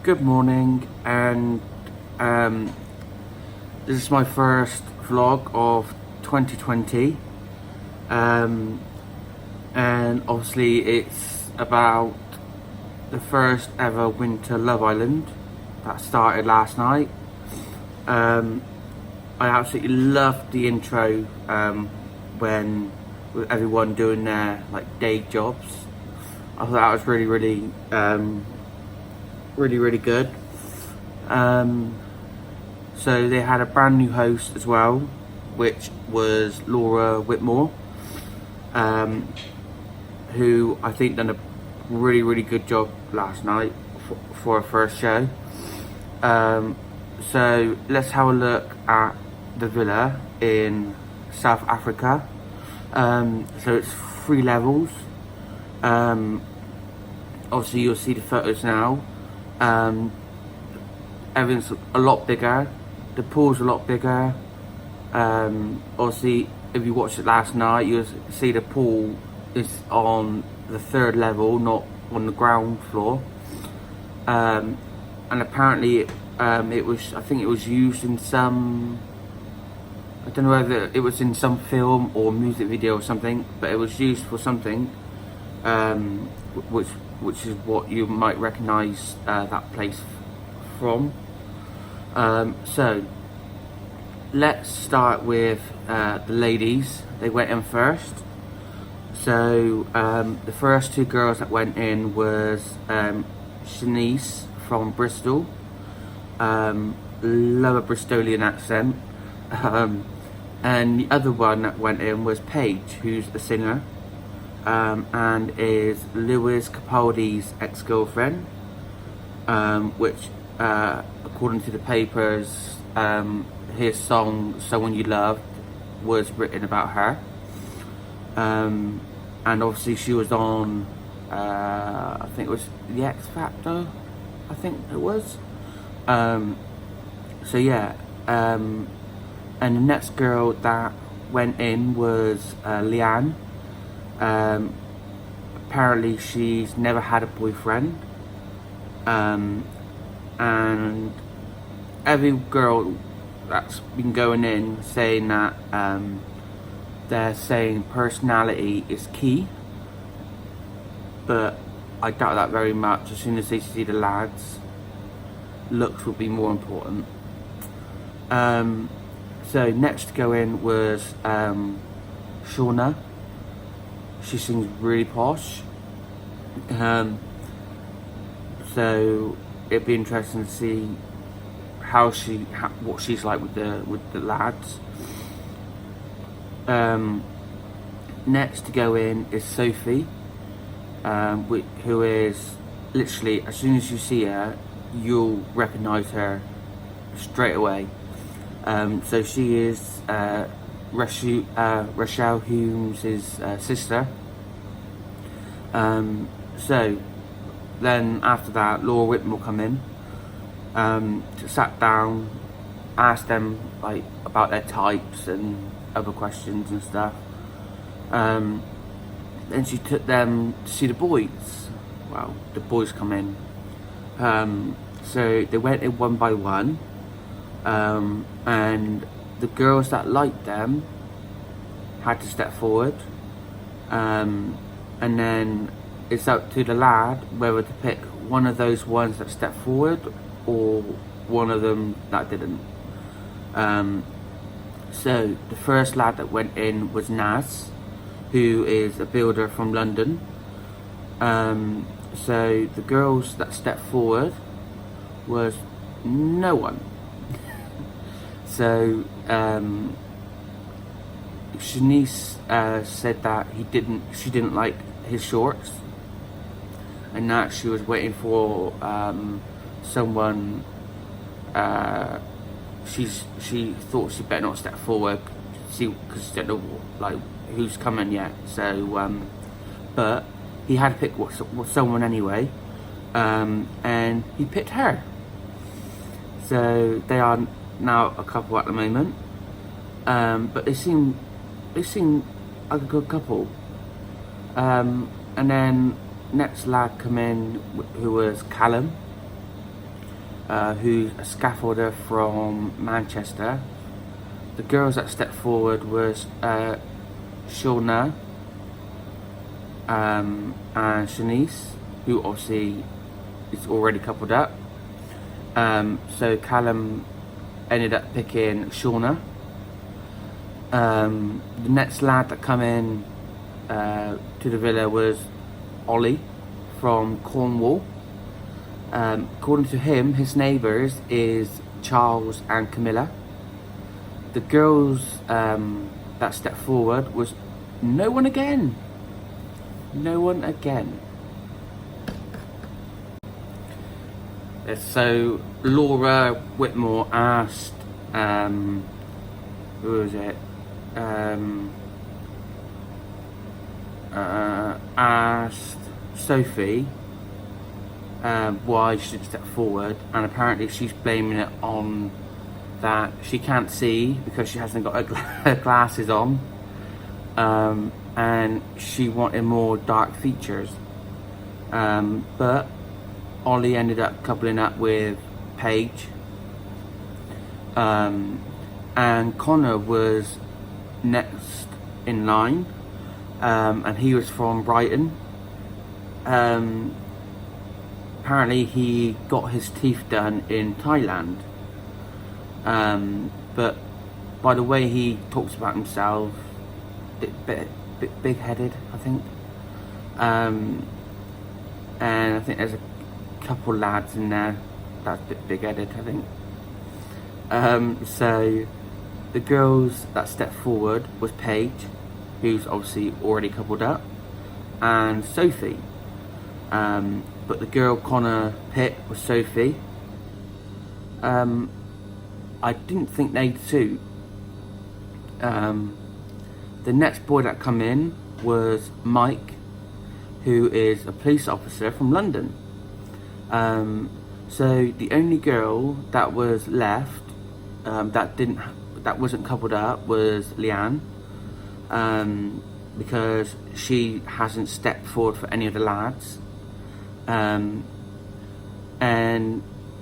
Good morning, and this is my first vlog of 2020, and obviously it's about the first ever winter Love Island that started last night. I absolutely loved the intro when with everyone doing their day jobs. I thought that was really good. So they had a brand new host as well, which was Laura Whitmore, who I think done a really good job last night for her first show. So let's have a look at the villa in South Africa. So it's 3 levels. Obviously you'll see the photos now. Everything's a lot bigger, the pool's a lot bigger. Obviously if you watched it last night, you'll see the pool is on the 3rd level, not on the ground floor. And apparently I think it was used in some, I don't know whether it was in some film or music video or something, but it was used for something, which is what you might recognise that place from. So let's start with the ladies. They went in first. So the first 2 girls that went in was Siannise from Bristol, lower Bristolian accent, and the other one that went in was Paige, who's the singer, and is Lewis Capaldi's ex-girlfriend, which according to the papers, his song Someone You Loved was written about her. And obviously she was on I think it was the X Factor, I think it was. So yeah, and the next girl that went in was Leanne. Apparently she's never had a boyfriend, and every girl that's been going in saying that they're saying personality is key, but I doubt that very much. As soon as they see the lads, looks will be more important. So next to go in was Shaughna. She sings really posh, so it'd be interesting to see what she's like with the lads. Next to go in is Sophie, who is literally, as soon as you see her, you'll recognise her straight away. So she is Rochelle Humes' sister. So then after that, Laura Whitmore come in, sat down, asked them about their types and other questions and stuff. Then she took them to see the boys. Well, the boys come in. So they went in one by one, and the girls that liked them had to step forward, and then it's up to the lad whether to pick one of those ones that stepped forward or one of them that didn't. So the first lad that went in was Nas, who is a builder from London. So the girls that stepped forward was no one. So Siannise said that she didn't like his shorts, and that she was waiting for someone. She thought she better not step forward, because she don't know who's coming yet. So but he had to pick someone anyway, and he picked her. So they are now a couple at the moment, but they seem like a good couple. And then next lad come in, who was Callum, who's a scaffolder from Manchester. The girls that stepped forward was Shaughna and Siannise, who obviously is already coupled up. So Callum ended up picking Shaughna. The next lad that come in to the villa was Ollie from Cornwall. According to him, his neighbours is Charles and Camilla. The girls that stepped forward was no one again. No one again. So Laura Whitmore asked, who was it? Asked Sophie why she didn't step forward, and apparently she's blaming it on that she can't see because she hasn't got her glasses on, and she wanted more dark features. But Ollie ended up coupling up with Paige, and Connor was next in line, and he was from Brighton. Apparently he got his teeth done in Thailand, but by the way he talks about himself, bit big-headed, I think, and I think there's a couple lads in there that's a bit big-headed, I think. So the girls that stepped forward was Paige, who's obviously already coupled up, and Sophie. But the girl Connor picked was Sophie. I didn't think they'd suit. The next boy that come in was Mike, who is a police officer from London. So the only girl that was left that wasn't coupled up was Leanne, because she hasn't stepped forward for any of the lads, and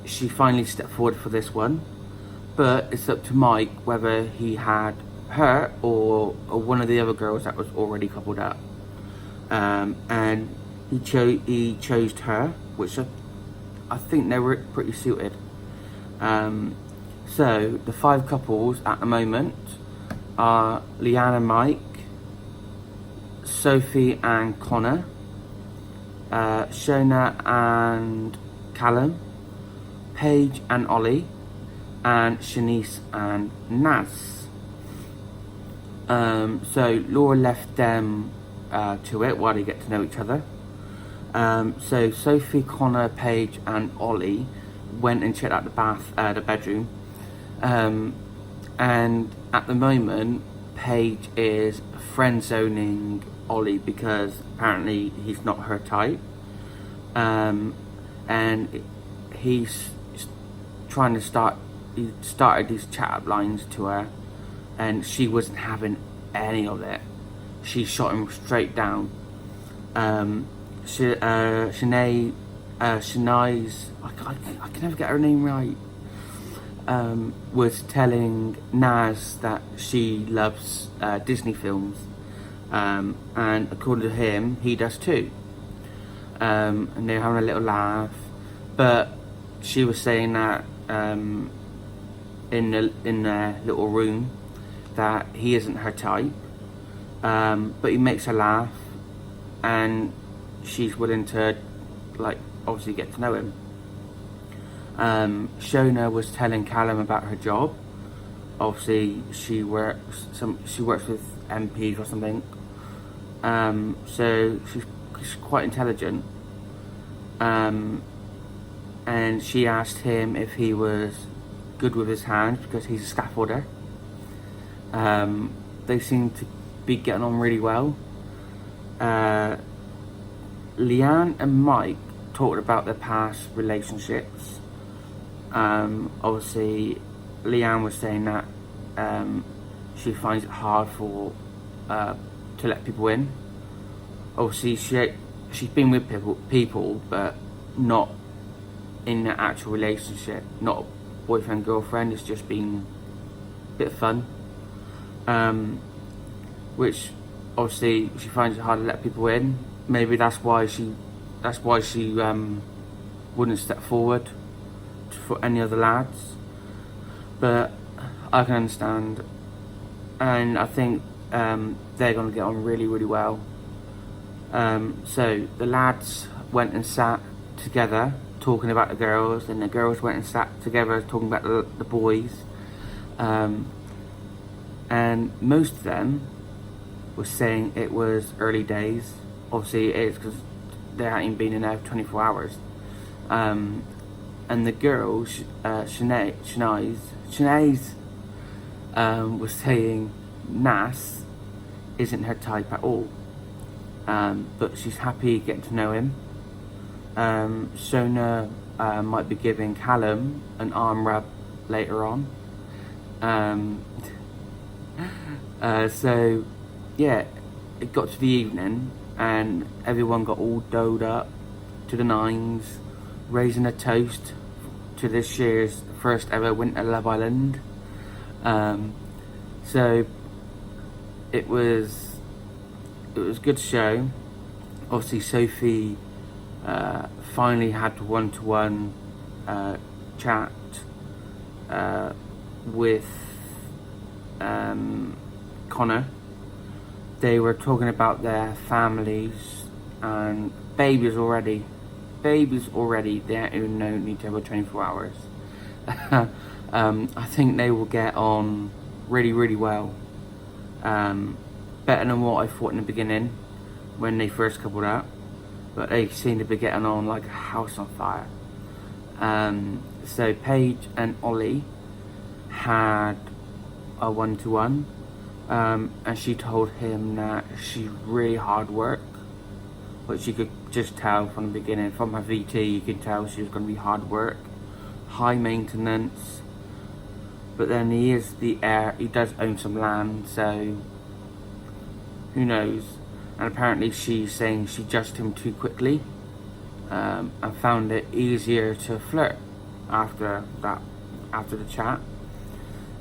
she finally stepped forward for this one. But it's up to Mike whether he had her or one of the other girls that was already coupled up, and he chose her, which I think they were pretty suited. So the 5 couples at the moment are Leanne and Mike, Sophie and Connor, Shaughna and Callum, Paige and Ollie, and Siannise and Nas. So Laura left them to it while they get to know each other. So Sophie, Connor, Paige and Ollie went and checked out the bedroom, and at the moment Paige is friend zoning Ollie because apparently he's not her type, and he's trying to he started these chat up lines to her, and she wasn't having any of it. She shot him straight down. Siannise, I can never get her name right, was telling Nas that she loves Disney films, and according to him, he does too. And they're having a little laugh, but she was saying that in their little room that he isn't her type, but he makes her laugh, and she's willing to, like, obviously get to know him. Shaughna was telling Callum about her job. Obviously she works with MPs or something, so she's quite intelligent, and she asked him if he was good with his hands because he's a scaffolder. They seem to be getting on really well. Leanne and Mike talked about their past relationships. Obviously Leanne was saying that she finds it hard to let people in. Obviously she's been with people, but not in an actual relationship, not a boyfriend girlfriend. It's just been a bit of fun, which obviously she finds it hard to let people in. Maybe that's why she wouldn't step forward for any other lads, but I can understand, and I think they're going to get on really, really well. So the lads went and sat together talking about the girls, and the girls went and sat together talking about the boys, and most of them were saying it was early days. Obviously it is, because they hadn't been in there for 24 hours. And the girl, Siannise, was saying Nas isn't her type at all, but she's happy getting to know him. Shaughna might be giving Callum an arm rub later on. So yeah, it got to the evening and everyone got all doughed up to the nines, raising a toast to this year's first ever Winter Love Island. So it was a good show. Obviously Sophie finally had one-to-one chat with Connor. They were talking about their families, and babies already. They don't need to have 24 hours. I think they will get on really, really well. Better than what I thought in the beginning when they first coupled up, but they seem to be getting on like a house on fire. So Paige and Ollie had a one-to-one, and she told him that she's really hard work, but you could just tell from the beginning, from her VT, you could tell she was going to be hard work, high maintenance. But then he is the heir, he does own some land, so who knows. And apparently she's saying she judged him too quickly, and found it easier to flirt after the chat.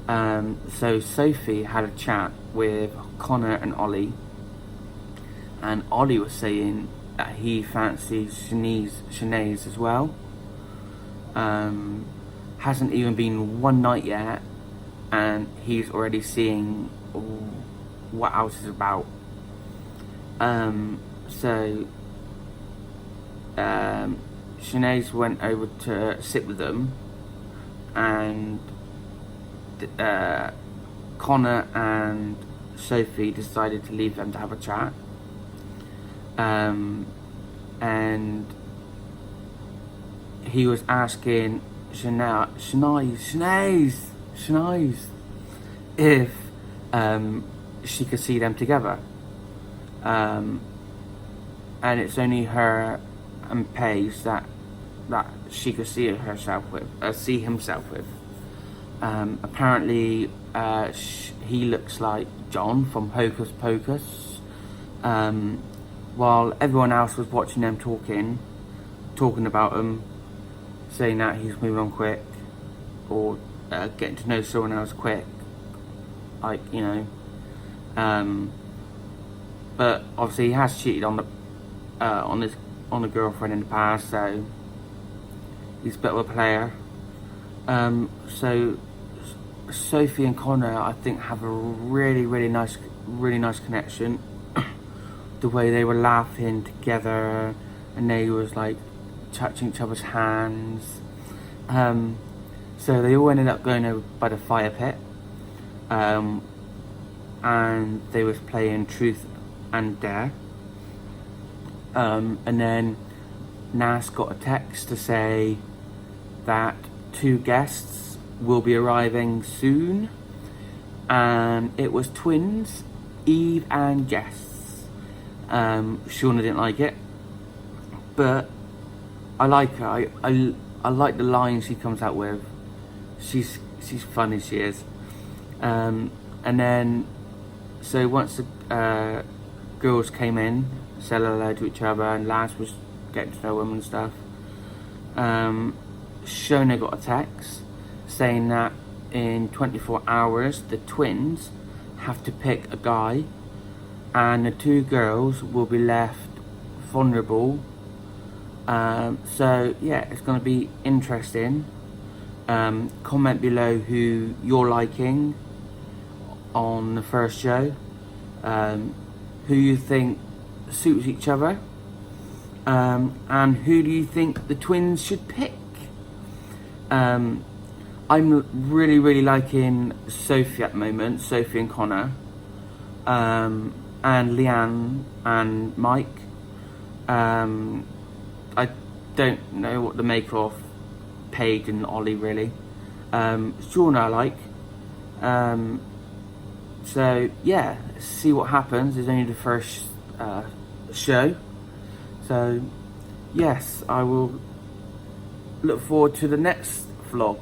So Sophie had a chat with Connor and Ollie, and Ollie was saying that he fancies Siannise as well. Hasn't even been one night yet, and he's already seeing what else is about. So Siannise went over to sit with them, and Connor and Sophie decided to leave them to have a chat. And he was asking Siannise if she could see them together. And it's only her and Paige that she could see himself with. Apparently he looks like John from Hocus Pocus, while everyone else was watching them talking about him, saying that he's moving on quick, or getting to know someone else quick, like, you know. But obviously he has cheated on the girlfriend in the past, so he's a bit of a player. So Sophie and Connor, I think, have a really nice connection. The way they were laughing together, and they was like touching each other's hands. So they all ended up going over by the fire pit, and they was playing Truth and Dare. And then Nas got a text to say that 2 guests will be arriving soon, and it was twins, Eve and Jess. Shaughna didn't like it, but I like her. I like the lines she comes out with. She's funny, she is. And then, so once the girls came in, said hello to each other, and Laz was getting to know them and stuff. Shaughna got a text saying that in 24 hours the twins have to pick a guy and the two girls will be left vulnerable. So yeah, it's going to be interesting. Comment below who you're liking on the first show, who you think suits each other, and who do you think the twins should pick. I'm really liking Sophie at the moment, Sophie and Connor, and Leanne and Mike. I don't know what to make of Paige and Ollie really. Shaughna I like. So yeah, see what happens. It's only the first show. So yes, I will look forward to the next vlog.